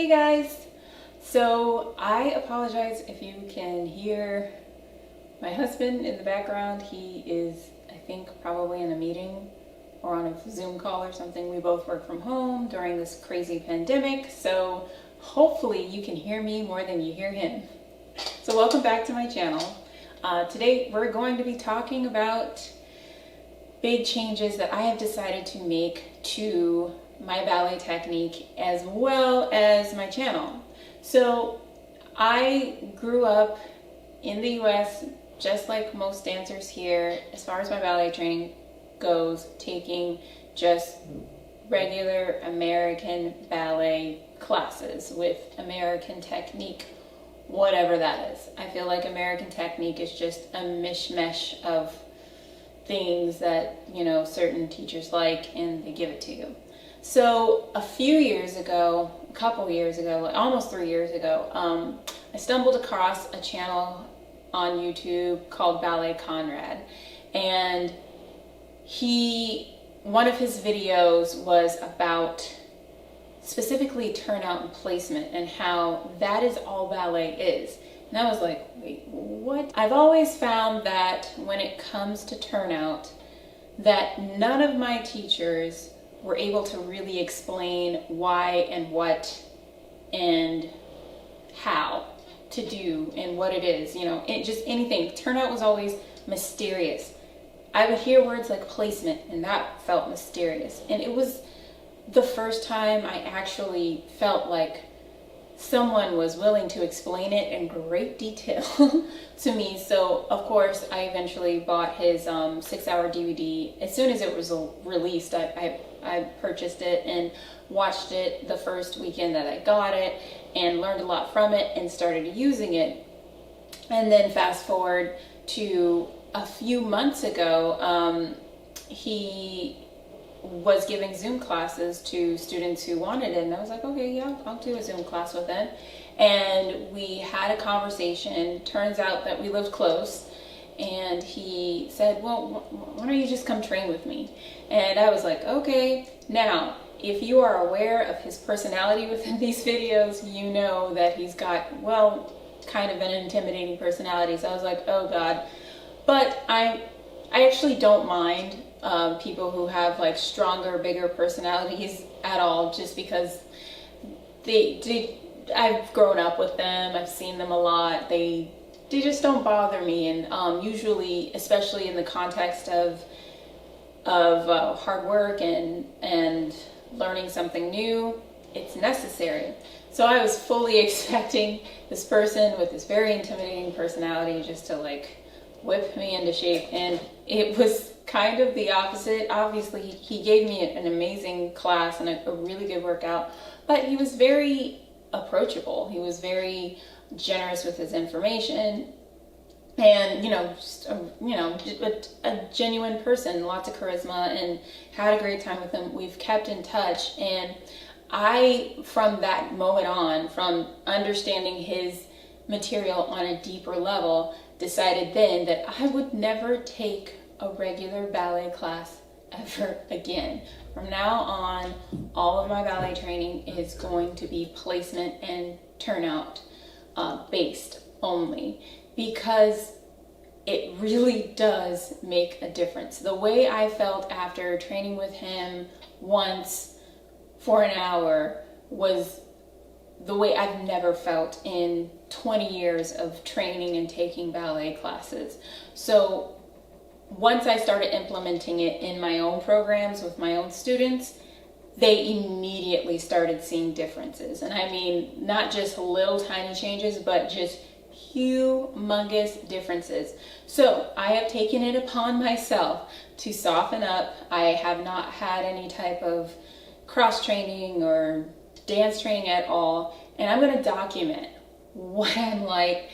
Hey guys! So I apologize if you can hear my husband in the background. He is, I think, probably in a meeting or on a Zoom call or something. We both work from home during this crazy pandemic, so hopefully you can hear me more than you hear him. So welcome back to my channel. Today we're going to be talking about big changes that I have decided to make to my ballet technique as well as my channel. So I grew up in the US just like most dancers here as far as my ballet training goes, taking just regular American ballet classes with American technique, whatever that is. I feel like American technique is just a mishmash of things that, you know, certain teachers like and they give it to you. So a few years ago, a couple years ago, like almost 3 years ago, I stumbled across a channel on YouTube called Ballet Conrad, and one of his videos was about specifically turnout and placement and how that is all ballet is. And I was like, wait, what? I've always found that when it comes to turnout, that none of my teachers were able to really explain why and what and how to do and what it is, you know, just anything. Turnout was always mysterious. I would hear words like placement and that felt mysterious. And it was the first time I actually felt like someone was willing to explain it in great detail to me. So of course I eventually bought his 6-hour DVD. As soon as it was released, I purchased it and watched it the first weekend that I got it and learned a lot from it and started using it. And then fast forward to a few months ago, he was giving Zoom classes to students who wanted it, and I was like, okay, yeah, I'll do a Zoom class with him. And we had a conversation. Turns out that we lived close, and he said, well, why don't you just come train with me? And I was like, okay. Now, if you are aware of his personality within these videos, you know that he's got, well, kind of an intimidating personality. So I was like, oh God. But I actually don't mind people who have like stronger, bigger personalities at all, just because I've grown up with them, I've seen them a lot, they just don't bother me. And usually, especially in the context of hard work and learning something new, it's necessary. So I was fully expecting this person with this very intimidating personality just to like whip me into shape, and it was kind of the opposite. Obviously he gave me an amazing class and a really good workout, but he was very approachable. He was very generous with his information, and just a genuine person, lots of charisma, and had a great time with him. We've kept in touch, and I, from that moment on, from understanding his material on a deeper level, decided then that I would never take a regular ballet class ever again. From now on, all of my ballet training is going to be placement and turnout based only, because it really does make a difference. The way I felt after training with him once for an hour was the way I've never felt in 20 years of training and taking ballet classes. So once I started implementing it in my own programs with my own students, they immediately started seeing differences. And I mean, not just little tiny changes, but just humongous differences. So I have taken it upon myself to soften up. I have not had any type of cross training or dance training at all, and I'm going to document what I'm like,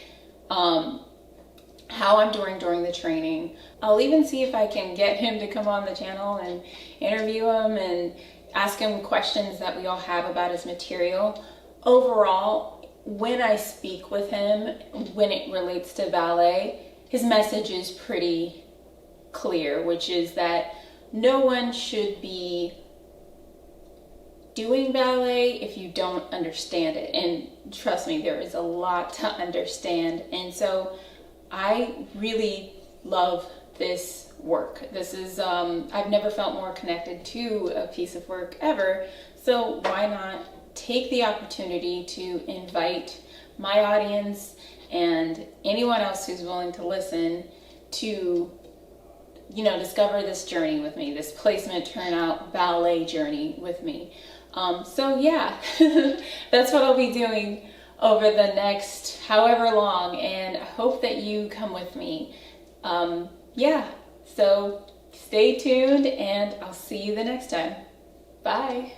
how I'm doing during the training. I'll even see if I can get him to come on the channel and interview him and ask him questions that we all have about his material. Overall, when I speak with him, when it relates to ballet, his message is pretty clear, which is that no one should be doing ballet if you don't understand it. And trust me, there is a lot to understand. And so I really love this work. This is, I've never felt more connected to a piece of work ever. So why not take the opportunity to invite my audience and anyone else who's willing to listen to, you know, discover this journey with me, this placement turnout ballet journey with me. So yeah, that's what I'll be doing over the next however long, and I hope that you come with me. Yeah, so stay tuned and I'll see you the next time. Bye.